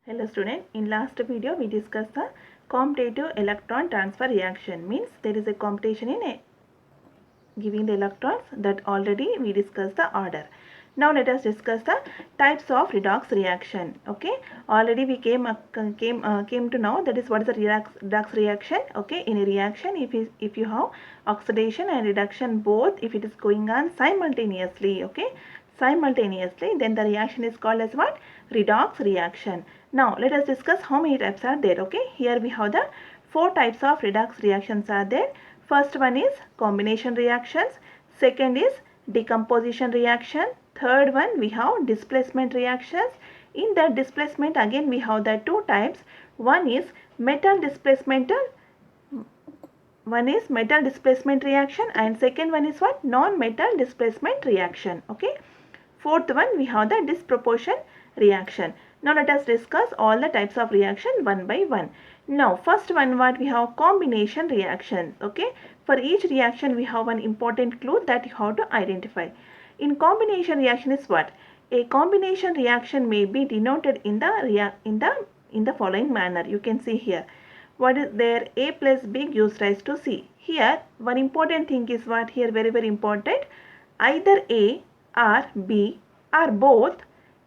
Hello student, in last video we discussed the commutative electron transfer reaction. Means there is a computation in giving the electrons, that already we discussed the order. Now let us discuss the types of redox reaction. Okay, already we came to know that is what is the redox reaction. Okay, in a reaction if you have oxidation and reduction both, if it is going on simultaneously, okay, then the reaction is called as what? Redox reaction. Now let us discuss how many types are there. Okay, here we have the 4 types of redox reactions are there. First one is combination reactions, second is decomposition reaction, third one we have displacement reactions. In the displacement again we have the 2 types. One is metal displacement reaction and second one is what? Non-metal displacement reaction. Okay. Fourth one we have the disproportion reaction. Now let us discuss all the types of reaction one by one. Now first one what we have? Combination reaction. Okay. For each reaction we have one important clue that you have to identify. In combination reaction is what? A combination reaction may be denoted in the following manner. You can see here. What is there? A plus B gives rise to C. Here one important thing is what? Here very important. Either A or B or both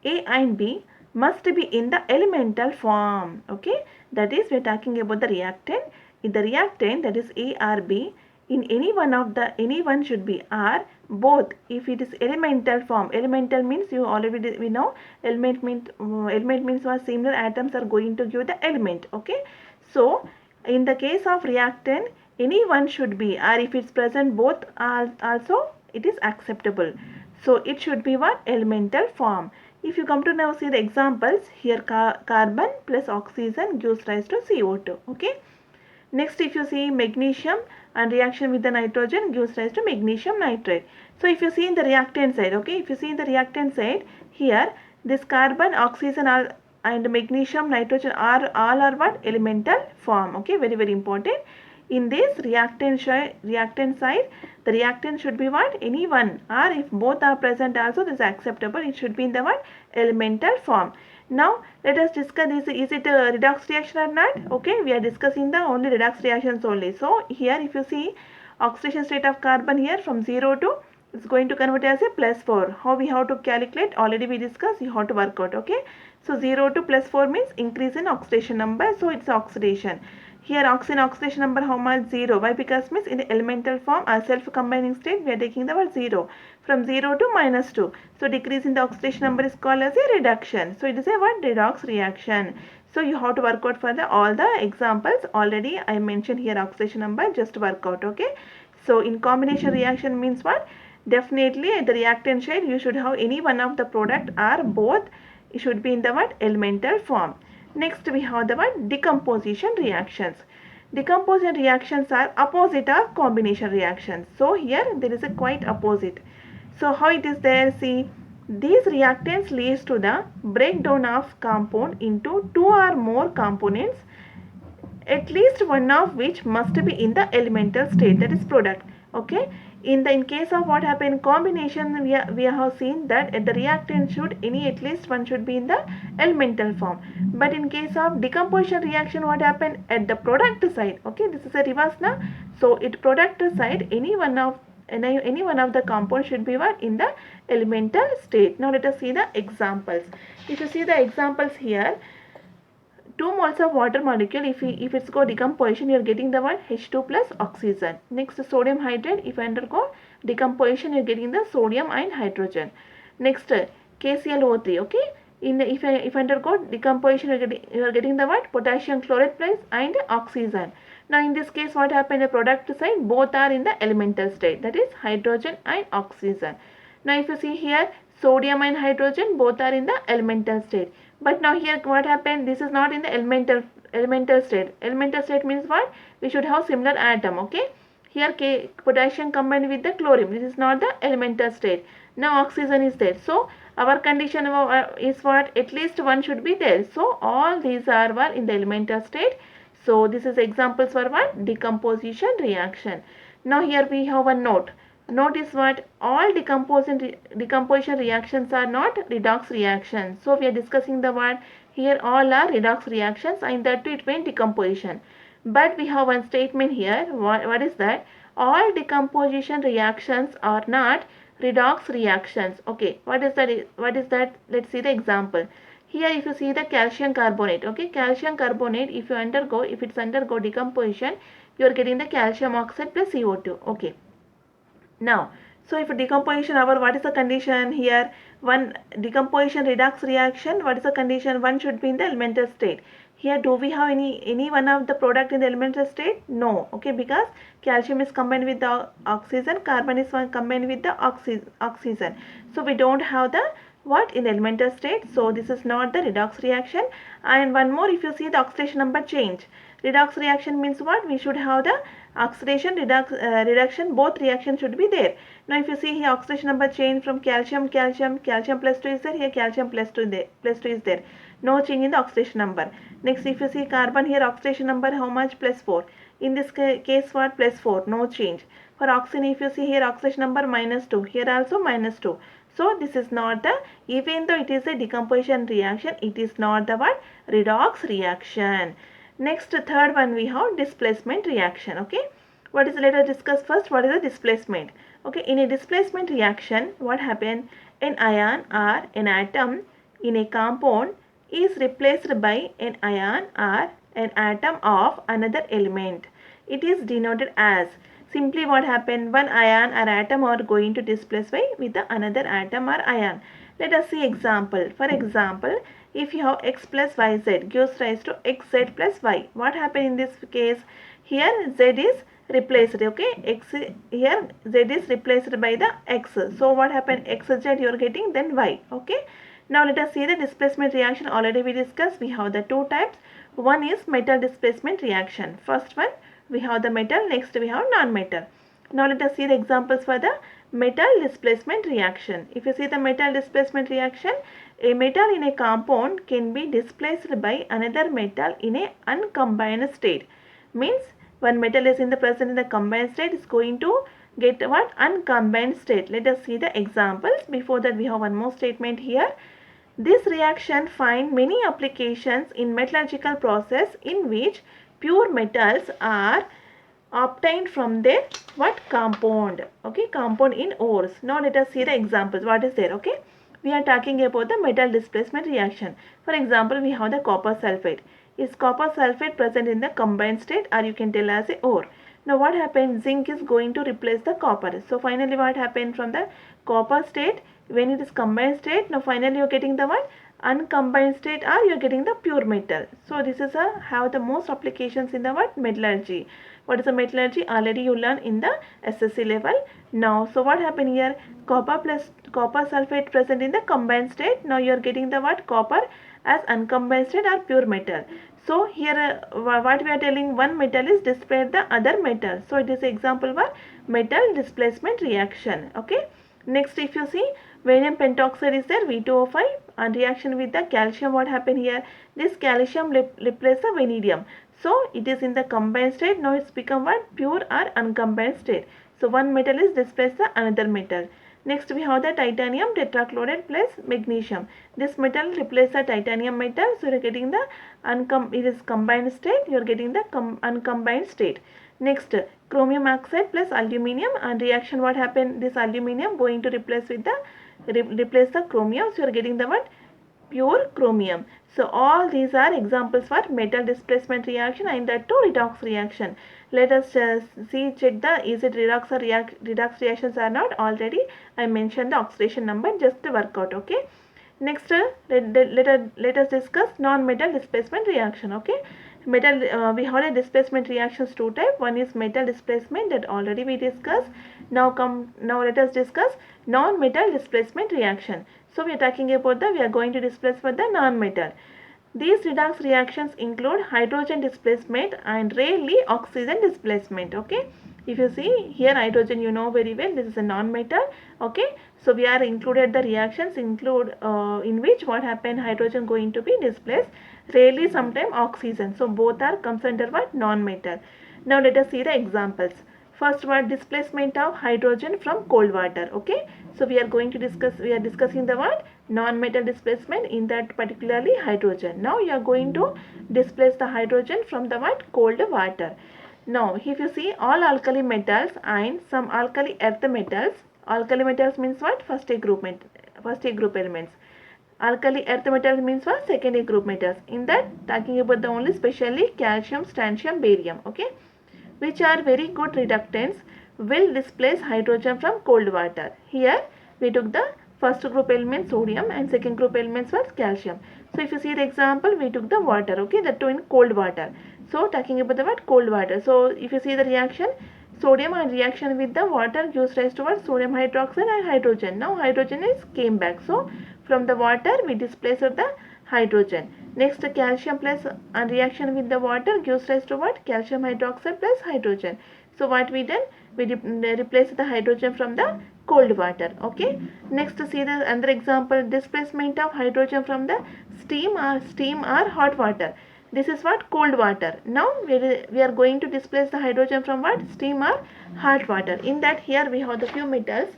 A and B must be in the elemental form. Okay, that is we are talking about the reactant. In the reactant, that is A or B, in any one should be R, both if it is elemental form. Elemental means you already we know element means what? Similar atoms are going to give the element. Okay, so in the case of reactant, any one should be, or if it's present both are also, it is acceptable. So it should be what? Elemental form. If you come to now see the examples, here carbon plus oxygen gives rise to CO2. Okay. Next, if you see magnesium and reaction with the nitrogen gives rise to magnesium nitrate. So if you see in the reactant side, okay, if you see in the reactant side, here this carbon, oxygen and magnesium nitrogen are all are what? Elemental form. Okay, very important. In this reactant side, the reactant should be what? Any one, or if both are present also, this is acceptable. It should be in the what? Elemental form. Now let us discuss this. Is it a redox reaction or not? Okay, we are discussing the only redox reactions only. So here if you see oxidation state of carbon here from 0 to, it's going to convert as a +4. How we have to calculate? Already we discussed. You have to work out. Okay. So 0 to +4 means increase in oxidation number. So it's oxidation. Here oxidation number how much? 0. Why? Because means in the elemental form or self-combining state we are taking the word 0. From 0 to -2. So decrease in the oxidation number is called as a reduction. So it is a what? Redox reaction. So you have to work out for all the examples. Already I mentioned here oxidation number. Just work out. Okay. So in combination reaction means what? Definitely at the reactant side you should have any one of the product or both. It should be in the what? Elemental form. Next we have the what? Decomposition reactions. Decomposition reactions are opposite of combination reactions. So here there is a quite opposite. So how it is there? See, these reactants leads to the breakdown of compound into 2 or more components, at least one of which must be in the elemental state, that is product. Okay, in case of what happened combination, we have seen that at the reactant should at least one should be in the elemental form. But in case of decomposition reaction, what happened at the product side? Okay, this is a reverse now. So at product side, any one of the compounds should be what? In the elemental state. Now let us see the examples. If you see the examples here, 2 moles of water molecule, if it's go decomposition, you are getting the what? H2 plus oxygen. Next, sodium hydrate, if undergo decomposition, you are getting the sodium and hydrogen. Next, KClO3. Okay, if undergo decomposition, you are getting the what? Potassium chloride plus and oxygen. Now in this case, what happened? The product side both are in the elemental state, that is hydrogen and oxygen. Now if you see here, sodium and hydrogen both are in the elemental state. But now here what happened? This is not in the elemental state. Elemental state means what? We should have similar atom. Okay. Here potassium combined with the chlorine. This is not the elemental state. Now oxygen is there. So our condition is what? At least one should be there. So all these are what? In the elemental state. So this is examples for what? Decomposition reaction. Now here we have a note. Notice what? All decomposition reactions are not redox reactions. So we are discussing the word Here all are redox reactions and that too it means decomposition. But we have one statement here. What is that? All decomposition reactions are not redox reactions. Okay, what is that? Let's see the example. Here if you see the calcium carbonate, okay, calcium carbonate, if it's undergo decomposition, you are getting the calcium oxide plus CO2. Okay. Now, so if decomposition hour, what is the condition here? One decomposition redox reaction, what is the condition? One should be in the elemental state. Here, do we have any one of the product in the elemental state? No. Okay, because calcium is combined with the oxygen, carbon is combined with the oxygen. So we don't have the what in the elemental state. So this is not the redox reaction. And one more, if you see the oxidation number change. Redox reaction means what? We should have the oxidation reduction, both reactions should be there. Now if you see here oxidation number change from calcium plus 2 is there, here calcium plus 2 is there. No change in the oxidation number. Next if you see carbon, here oxidation number how much? Plus 4. In this case what? Plus 4, no change. For oxygen if you see here oxidation number minus 2, here also minus 2. So this is not the, even though it is a decomposition reaction, it is not the what? Redox reaction. Next third one we have displacement reaction. Okay, what is, let us discuss first what is the displacement. Okay, in a displacement reaction what happen, an ion or an atom in a compound is replaced by an ion or an atom of another element. It is denoted as, simply what happen, one ion or atom are going to displace by with the another atom or ion. Let us see example. For example, if you have x plus yz gives rise to xz plus y. What happened in this case? Here z is replaced. Okay, x here z is replaced by the x. So what happened? Xz you are getting, then y. Okay. Now let us see the displacement reaction. Already we discussed. We have the two types. One is metal displacement reaction. First one we have the metal. Next we have non-metal. Now let us see the examples for the metal displacement reaction. If you see the metal displacement reaction, a metal in a compound can be displaced by another metal in a uncombined state. Means one metal is in the present in the combined state is going to get what? Uncombined state. Let us see the examples. Before that we have one more statement here. This reaction finds many applications in metallurgical process in which pure metals are obtained from their what? Compound. Okay, compound in ores. Now let us see the examples. What is there? Okay, we are talking about the metal displacement reaction. For example, we have the copper sulfate. Is copper sulfate present in the combined state, or you can tell as a ore? Now what happens? Zinc is going to replace the copper. So finally what happened from the copper state, when it is combined state, now finally you are getting the what? Uncombined state, or you are getting the pure metal. So this is have the most applications in the what? Metallurgy. What is the metallurgy? Already you learn in the SSC level. Now so what happened here? Copper plus copper sulfate present in the combined state. Now you are getting the what? Copper as uncombined state or pure metal. So here what we are telling, one metal is displaced the other metal. So it is example for metal displacement reaction. Okay. Next if you see vanadium pentoxide is there, V2O5, and reaction with the calcium, what happened here? This calcium replaces the vanadium. So it is in the combined state. Now it's become what? Pure or uncombined state. So one metal is displaced the another metal. Next we have the titanium tetrachloride plus magnesium. This metal replaces the titanium metal. So you are getting the it is combined state. You are getting the uncombined state. Next chromium oxide plus aluminium, and reaction what happened? This aluminium going to replace with the replace the chromium. So you are getting the what? Pure chromium. So all these are examples for metal displacement reaction and that too redox reaction. Let us check the is it redox or redox reactions or not. Already I mentioned the oxidation number, just to work out. Okay. Next let us discuss non-metal displacement reaction. Okay. Metal we had a displacement reactions two type. One is metal displacement, that already we discussed. Now let us discuss non-metal displacement reaction. So we are talking about we are going to displace for the non-metal. These redox reactions include hydrogen displacement and rarely oxygen displacement. Okay. If you see here hydrogen, you know very well, this is a non-metal. Okay. So we are included the reactions include in which what happened, hydrogen going to be displaced, rarely sometime oxygen. So both are comes under what? Non-metal. Now let us see the examples. First one, displacement of hydrogen from cold water. Okay. So we are discussing the what? non-metal displacement in that particularly hydrogen. Now you are going to displace the hydrogen from the what? Cold water. Now if you see all alkali metals and some alkali earth metals, alkali metals means what? First A group elements. Alkali earth metals means what? Second A group metals. In that talking about the only specially calcium, strontium, barium, okay, which are very good reductants, will displace hydrogen from cold water. Here we took the first group element sodium and second group elements was calcium. So if you see the example, we took the water, okay, that too in cold water. So talking about the what? Cold water. So if you see the reaction, sodium and reaction with the water gives rise to what? Sodium hydroxide and hydrogen. Now hydrogen is came back. So from the water we displaced the hydrogen. Next calcium plus and reaction with the water gives rise to what? Calcium hydroxide plus hydrogen. So what we done? We replace the hydrogen from the cold water. Okay. Next see the another example, displacement of hydrogen from the steam or hot water. This is what? Cold water. Now we are going to displace the hydrogen from what? Steam or hot water. In that here we have the few metals.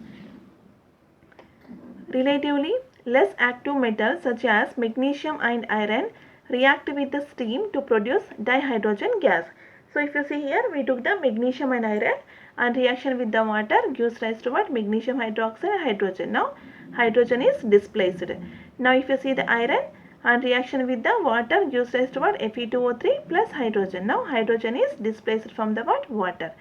Relatively less active metals such as magnesium and iron react with the steam to produce dihydrogen gas. So if you see here, we took the magnesium and iron and reaction with the water gives rise to what? Magnesium hydroxide and hydrogen. Now hydrogen is displaced. Now if you see the iron and reaction with the water gives rise to what? Fe2O3 plus hydrogen. Now hydrogen is displaced from the what? Water.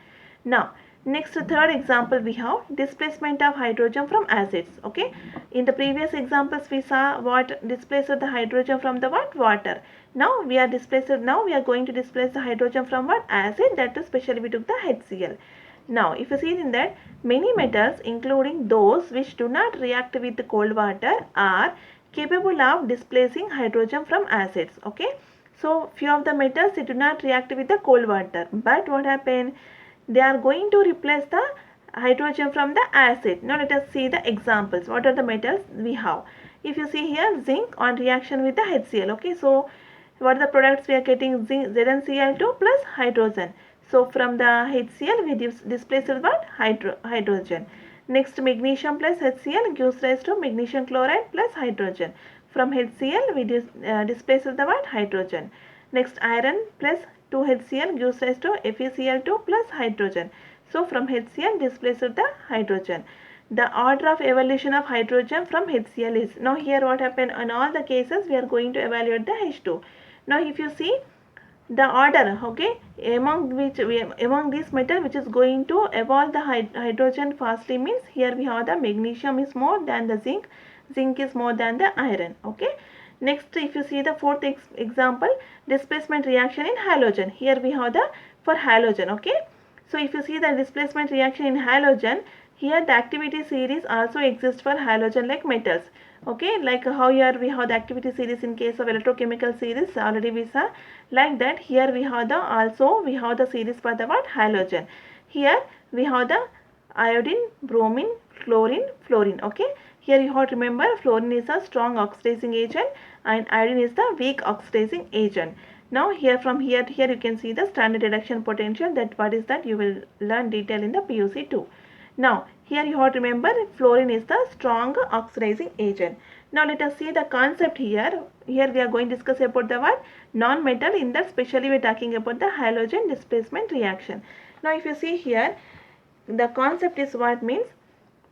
Now next third example we have displacement of hydrogen from acids. Okay, in the previous examples we saw what? Displaced the hydrogen from the what? Water. Now we are going to displace the hydrogen from what? Acid, that is especially we took the HCl. Now if you see in that, many metals including those which do not react with the cold water are capable of displacing hydrogen from acids. Okay, so few of the metals they do not react with the cold water, but what happened? They are going to replace the hydrogen from the acid. Now let us see the examples. What are the metals we have? If you see here, zinc on reaction with the HCl. Okay, so what are the products we are getting? Zinc, ZnCl2 plus hydrogen. So from the HCl we displace what? Hydrogen. Next magnesium plus HCl gives rise to magnesium chloride plus hydrogen. From HCl we displace the what? Hydrogen. Next iron plus 2HCl gives rise to FeCl2 plus hydrogen. So from HCl displace the hydrogen. The order of evolution of hydrogen from HCl is, now here what happened, in all the cases we are going to evaluate the H2. Now if you see the order, okay, among this metal which is going to evolve the hydrogen fastly means here we have the magnesium is more than the zinc, zinc is more than the iron. Okay. Next if you see the fourth example, displacement reaction in halogen. Here we have the for halogen. Okay. So if you see the displacement reaction in halogen, here the activity series also exists for halogen like metals. Okay, like how here we have the activity series in case of electrochemical series already we saw. Like that here we have the series for the what? Halogen. Here we have the iodine, bromine, chlorine, fluorine. Okay. Here you have to remember fluorine is a strong oxidizing agent and iodine is the weak oxidizing agent. Now here from here to here you can see the standard reduction potential, that what is that you will learn detail in the PUC too. Now here you have to remember fluorine is the strong oxidizing agent. Now let us see the concept here. Here we are going to discuss about the what? Non-metal, in that specially we are talking about the halogen displacement reaction. Now if you see here, the concept is what means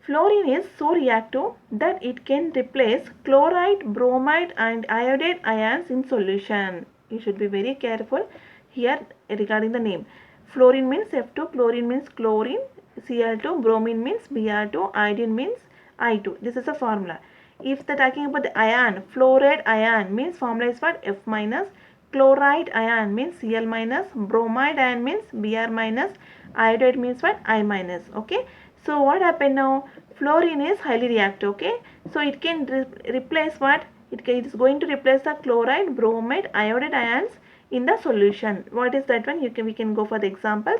fluorine is so reactive that it can replace chloride, bromide and iodide ions in solution. You should be very careful here regarding the name. Fluorine means F2, chlorine means chlorine, Cl2, bromine means Br2, iodine means I2. This is a formula. If they are talking about the ion, fluoride ion means formula is what? F minus, chloride ion means Cl minus, bromide ion means Br minus, iodide means what? I minus. Okay. So what happened now? Fluorine is highly reactive. Okay. So it can replace what? It is going to replace the chloride, bromide, iodide ions in the solution. What is that one? We can go for the examples.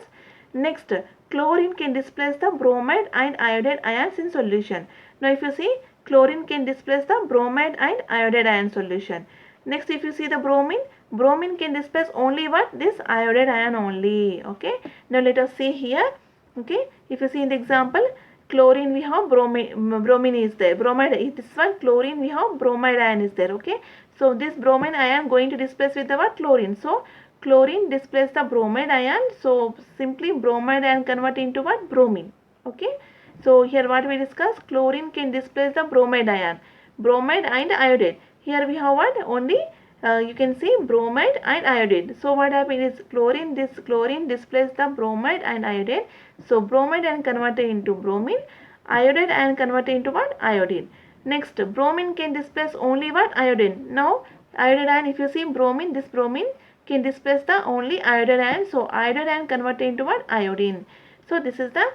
Next, chlorine can displace the bromide and iodide ions in solution. Now if you see, chlorine can displace the bromide and iodide ion solution. Next if you see the bromine can displace only what? This iodide ion only. Okay. Now let us see here. Okay. If you see in the example, chlorine we have bromine is there, bromide, this one chlorine we have bromide ion is there. Okay, so this bromine ion going to displace with the what, chlorine. So chlorine displace the bromide ion, so simply bromide ion convert into what, bromine. Okay, so here what we discuss, chlorine can displace the bromide ion, bromide and iodide. Here we have what, only you can see bromide and iodide. So what happens is chlorine, this chlorine displaces the bromide and iodide. So bromide ion converted into bromine, iodide ion converted into what, iodine. Next, bromine can displace only what, iodine. Now iodide ion, if you see bromine, this bromine can displace the only iodide ion. So iodide ion converted into what, iodine. So this is the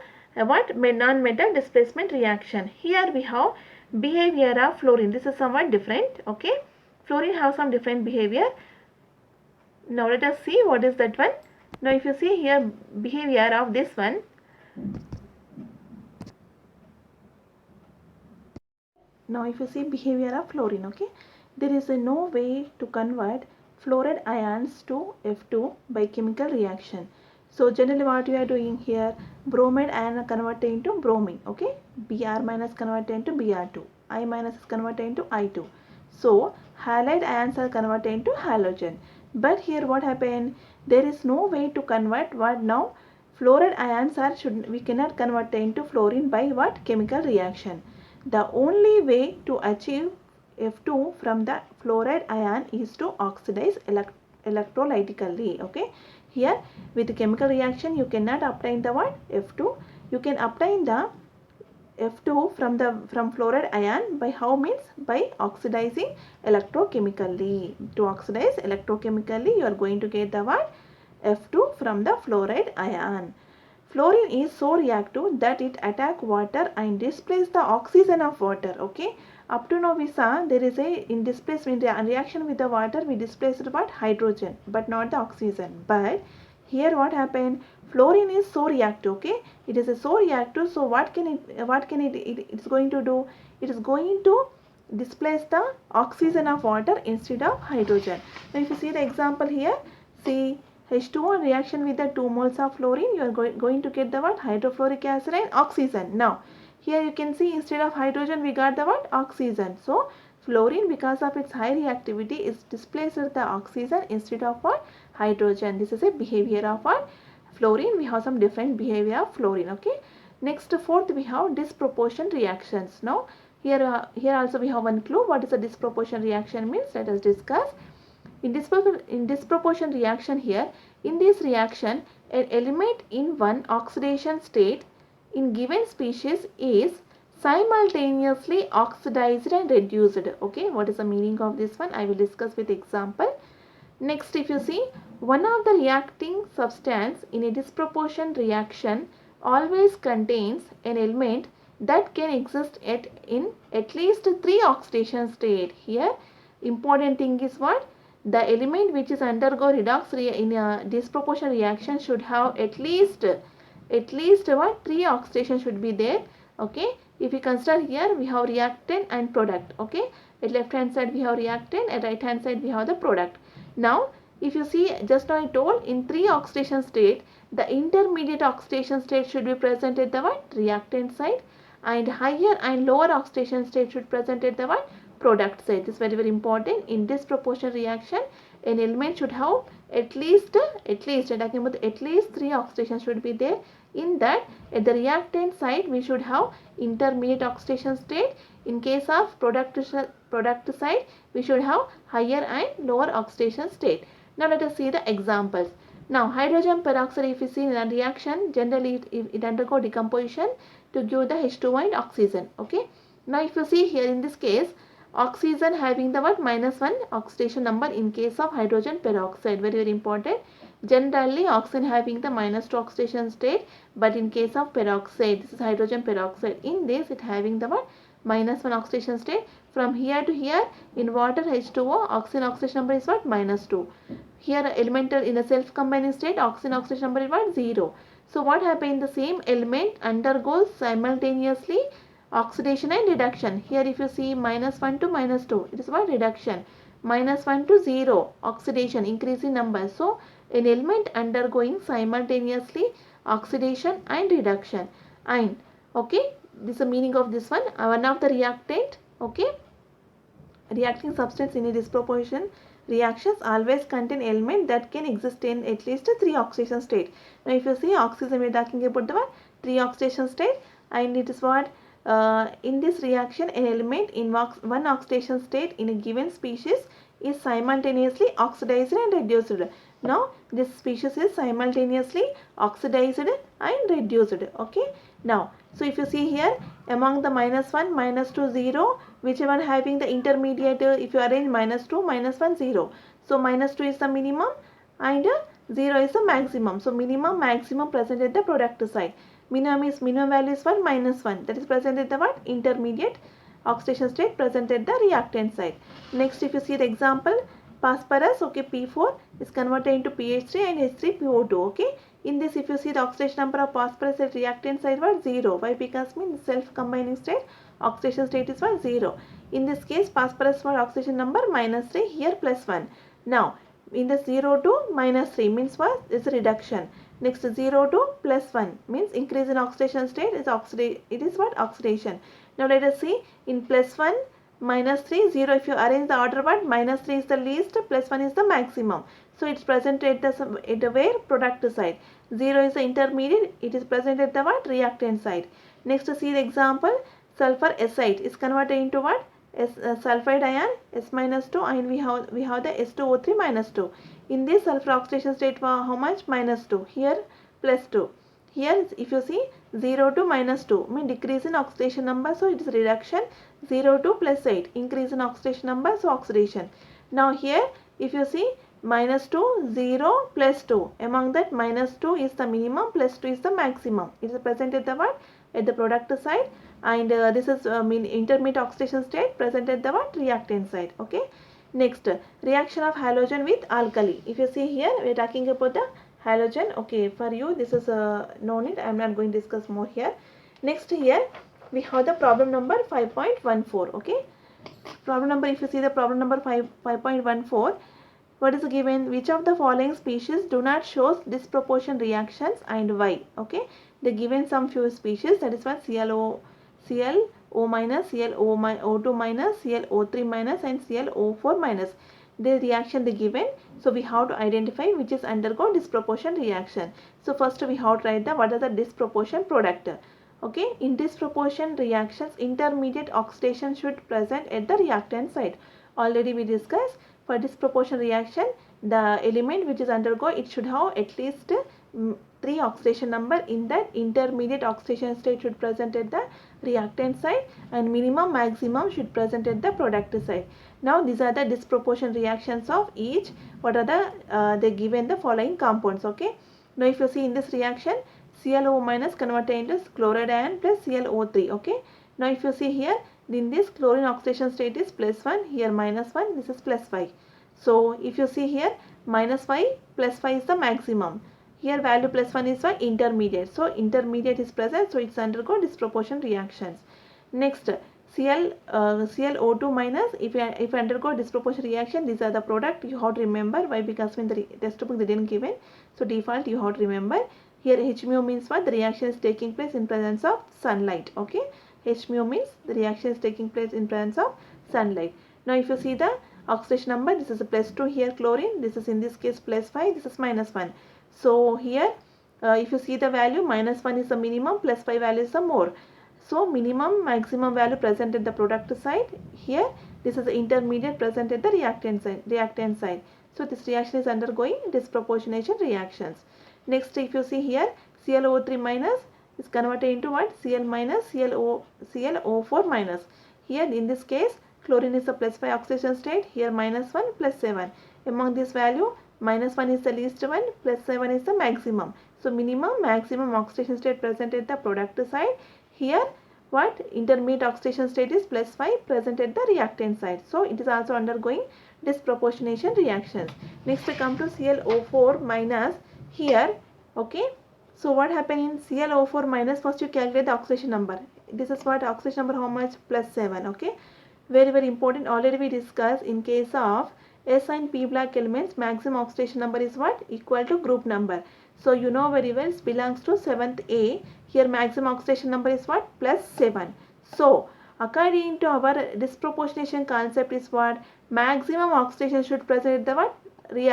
what, non-metal displacement reaction. Here we have behavior of fluorine. This is somewhat different. Okay, fluorine have some different behavior. Now let us see what is that one. Now if you see here behavior of this one, now if you see behavior of fluorine, okay, there is no way to convert fluoride ions to F2 by chemical reaction. So generally what we are doing here, bromide ion converted into bromine, okay, Br minus converted into Br2, I minus is converted into I2. So halide ions are converted into halogen. But here what happened, there is no way to convert what now, fluoride ions are, we cannot convert into fluorine by what, chemical reaction. The only way to achieve F2 from the fluoride ion is to oxidize electrolytically. Okay, here with chemical reaction you cannot obtain the what, F2. You can obtain the F2 from fluoride ion by how means, by oxidizing electrochemically. To oxidize electrochemically you are going to get the what, F2 from the fluoride ion. Fluorine is so reactive that it attack water and displace the oxygen of water. Okay, up to now we saw there is a in displacement reaction with the water we displaced what, hydrogen, but not the oxygen. But here what happened, fluorine is so reactive. Okay, it is a so reactive, so what can it's going to do, it is going to displace the oxygen of water instead of hydrogen. Now if you see the example here, see H2O reaction with the 2 moles of fluorine, you are going to get the what, hydrofluoric acid and oxygen. Now here you can see instead of hydrogen we got the what, oxygen. So fluorine, because of its high reactivity, is displaced the oxygen instead of what, hydrogen. This is a behavior of what, fluorine. We have some different behavior of fluorine. Okay, next fourth we have disproportion reactions. Now here also we have one clue. What is a disproportion reaction means? Let us discuss. In disproportion reaction here, in this reaction, an element in one oxidation state in given species is simultaneously oxidized and reduced. Okay, what is the meaning of this one? I will discuss with example. Next, if you see, one of the reacting substance in a disproportion reaction always contains an element that can exist in at least 3 oxidation state. Here, important thing is what? The element which is undergo redox in a disproportion reaction should have at least what, 3 oxidation should be there. Okay, if you consider here we have reactant and product. Okay, at left hand side we have reactant, at right hand side we have the product. Now if you see, just now I told, in 3 oxidation state the intermediate oxidation state should be present at the what, reactant side, and higher and lower oxidation state should present at the what, product side. This is very important. In disproportion reaction, an element should have at least talking about at least 3 oxidations should be there. In that, at the reactant side we should have intermediate oxidation state. In case of product side we should have higher and lower oxidation state. Now let us see the examples. Now hydrogen peroxide, if you see in a reaction, generally it undergo decomposition to give the H2O and oxygen. Okay, now if you see here in this case, oxygen having the what, -1 oxidation number in case of hydrogen peroxide. Very important. Generally oxygen having the -2 oxidation state, but in case of peroxide, this is hydrogen peroxide, in this it having the what, -1 oxidation state. From here to here, in water H2O, oxygen oxidation number is what, -2. Here elemental in a self combining state, oxygen oxidation number is what, 0. So what happened, the same element undergoes simultaneously oxidation and reduction. Here if you see -1 to -2, it is what, reduction. -1 to 0, oxidation, increase in number. So an element undergoing simultaneously oxidation and reduction. And okay, this is the meaning of this one. One of the reactant, okay, reacting substance in a disproportion reactions always contain element that can exist in at least 3 oxidation state. Now if you see oxygen, we are talking about the 3 oxidation state, and it is what in this reaction an element in one oxidation state in a given species is simultaneously oxidized and reduced. Now this species is simultaneously oxidized and reduced. Okay. Now so if you see here, among the -1, -2, 0, whichever having the intermediate, if you arrange -2, -1, 0. So -2 is the minimum and 0 is the maximum. So minimum, maximum present at the product side. Minimum value is 1, -1, that is present at the what? Intermediate oxidation state present at the reactant side. Next, if you see the example, phosphorus, okay, P4 is converted into PH3 and H3PO2, okay. In this, if you see the oxidation number of phosphorus at reactant side was 0. Why? Because means self-combining state, oxidation state is 0. In this case, phosphorus for oxidation number -3, here +1. Now, in the 0 to -3 means what? Is reduction. Next 0 to +1 means increase in oxidation state is it is what? Oxidation. Now let us see in +1, -3, 0. If you arrange the order, what? -3 is the least, +1 is the maximum. So it's present at the where? Product side. 0 is the intermediate. It is present at the what? Reactant side. Next to see the example, sulfur acid is converted into what? Sulfide ion S-2, and we have the S2O3 -2. In this sulfur oxidation state, how much? -2. Here +2. Here if you see 0 to -2 mean decrease in oxidation number, so it is reduction. 0 to +8 increase in oxidation number, so oxidation. Now here if you see -2, 0, +2, among that -2 is the minimum, +2 is the maximum. It is present at the what? At the product side, and this is intermediate oxidation state present at the what? Reactant side. Okay. Next, reaction of halogen with alkali. If you see here, we are talking about the halogen. Okay, for you this is no need, I am not going to discuss more here. Next, here we have the problem number 5.14. okay. Problem number, if you see the problem number 5.14, what is given? Which of the following species do not show disproportion reactions and why? Okay, they given some few species, that is what? ClO minus, ClO2 minus, ClO3 minus, and ClO4 minus. The reaction they given, so we have to identify which is undergo disproportion reaction. So first we have to write the what is the disproportion product. Okay, in disproportion reactions, intermediate oxidation should present at the reactant side. Already we discussed, for disproportion reaction, the element which is undergo, it should have at least 3 oxidation number. In that, intermediate oxidation state should present at the reactant side, and minimum, maximum should present at the product side. Now these are the disproportion reactions of each. What are the they given the following compounds. Okay. Now if you see in this reaction, ClO minus converted into chloride ion plus ClO3. Okay. Now if you see here, in this chlorine oxidation state is +1, here -1, this is +5. So if you see here, -5, +5 is the maximum. Here value +1 is the intermediate. So intermediate is present, so it's undergo disproportion reactions. Next, ClO2 minus, if you undergo disproportion reaction, these are the product. You have to remember. Why? Because when the textbook they didn't given, so default you have to remember. Here HMO means what? The reaction is taking place in presence of sunlight. Okay, HMO means the reaction is taking place in presence of sunlight. Now if you see the oxidation number, this is a +2, here chlorine, this is in this case +5, this is -1. So here if you see the value, -1 is the minimum, +5 value is the more. So minimum, maximum value present at the product side. Here this is the intermediate present at the reactant side. So this reaction is undergoing disproportionation reactions. Next, if you see here, ClO3 minus is converted into what? Cl minus, ClO4 minus. Here in this case, chlorine is a +5 oxidation state, here -1, +7. Among this value, -1 is the least one, +7 is the maximum. So minimum, maximum oxidation state present at the product side. Here what? Intermediate oxidation state is +5 present at the reactant side. So it is also undergoing disproportionation reactions. Next, come to ClO4 minus. Here, okay, so what happened in ClO4 minus? First you calculate the oxidation number. This is what? Oxidation number, how much? +7. Okay, very important. Already we discussed, in case of S and P black elements maximum oxidation number is what? Equal to group number. So you know very well it belongs to 7th A. Here maximum oxidation number is what? Plus 7. So according to our disproportionation concept is what? Maximum oxidation should present at the what?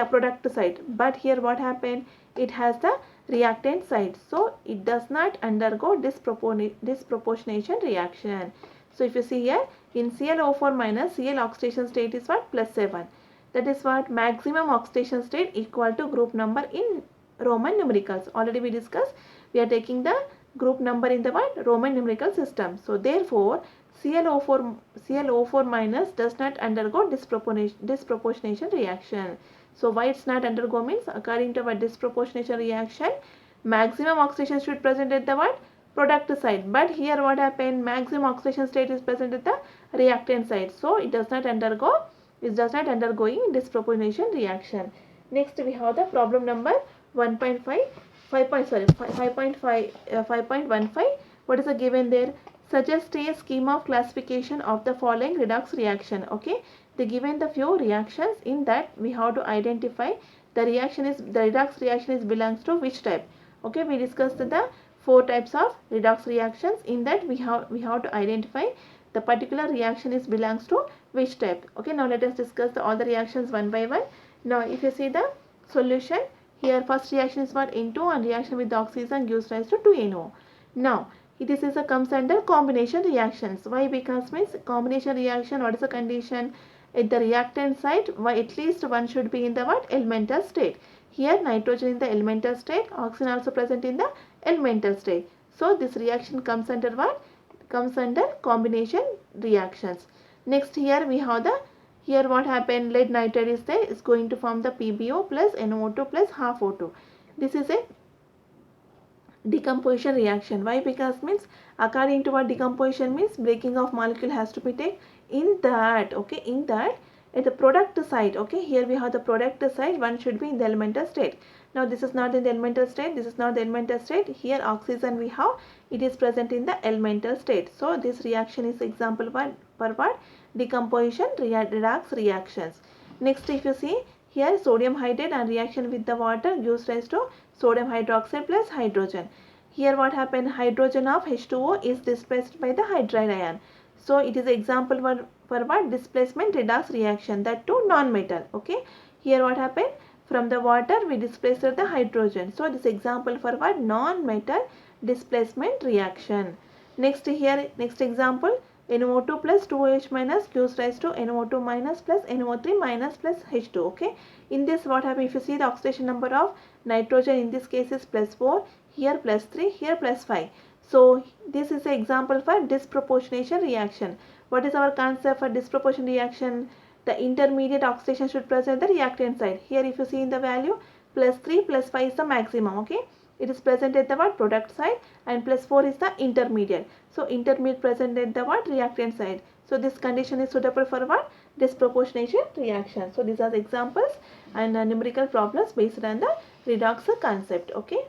Product side. But here what happened? It has the reactant side. So it does not undergo disproportionation reaction. So if you see here, in ClO4 minus, Cl oxidation state is what? Plus 7. That is what? Maximum oxidation state equal to group number in Roman numericals. Already we discussed. We are taking the group number in the what? Roman numerical system. So therefore, ClO4 minus does not undergo disproportionation reaction. So why it's not undergo means according to our disproportionation reaction, maximum oxidation should present at the what? Product side. But here what happened? Maximum oxidation state is present at the reactant side. So it does not undergoing disproportionation reaction. Next we have the problem number 5.15. What is the given there? Suggest a scheme of classification of the following redox reaction. Okay, they given the few reactions. In that we have to identify the redox reaction is belongs to which type. Okay, we discussed the 4 types of redox reactions. In that we have to identify the particular reaction is belongs to which type. Okay, now let us discuss all the reactions one by one. Now if you see the solution, here first reaction is what? N2, and reaction with the oxygen gives rise to 2NO. Now this is a comes under combination reactions. Why? Because means combination reaction, what is the condition? At the reactant side, at least one should be in the what? Elemental state. Here nitrogen in the elemental state, oxygen also present in the elemental state. So this reaction comes under what? Comes under combination reactions. Next here we have the, here what happened? Lead nitride is there, is going to form the PbO plus NO2 plus half O2. This is a decomposition reaction. Why? Because means according to what decomposition means, breaking of molecule has to be taken in that. Okay, in that at the product side. Okay, here we have the product side, one should be in the elemental state. Now this is not in the elemental state, this is not the elemental state. Here oxygen we have, it is present in the elemental state. So this reaction is example for what? Decomposition redox reactions. Next if you see here, sodium hydrate and reaction with the water gives rise to sodium hydroxide plus hydrogen. Here what happened? Hydrogen of H2O is displaced by the hydride ion. So it is example for what? Displacement redox reaction, that too non-metal. Okay, here what happened? From the water we displaced the hydrogen. So this example for what? Non-metal displacement reaction. Next here, next example, NO2 plus 2OH minus gives rise to NO2 minus plus NO3 minus plus H2. Okay, in this what happens? If you see the oxidation number of nitrogen in this case is plus 4, here plus 3, here plus 5. So this is an example for disproportionation reaction. What is our concept for disproportion reaction? The intermediate oxidation should present the reactant side. Here if you see in the value, plus 3 plus 5 is the maximum. Okay, it is present at the what? Product side, and plus 4 is the intermediate. So intermediate present at the what? Reactant side. So this condition is suitable for what? Disproportionation reaction. So these are the examples and numerical problems based on the redox concept. Okay.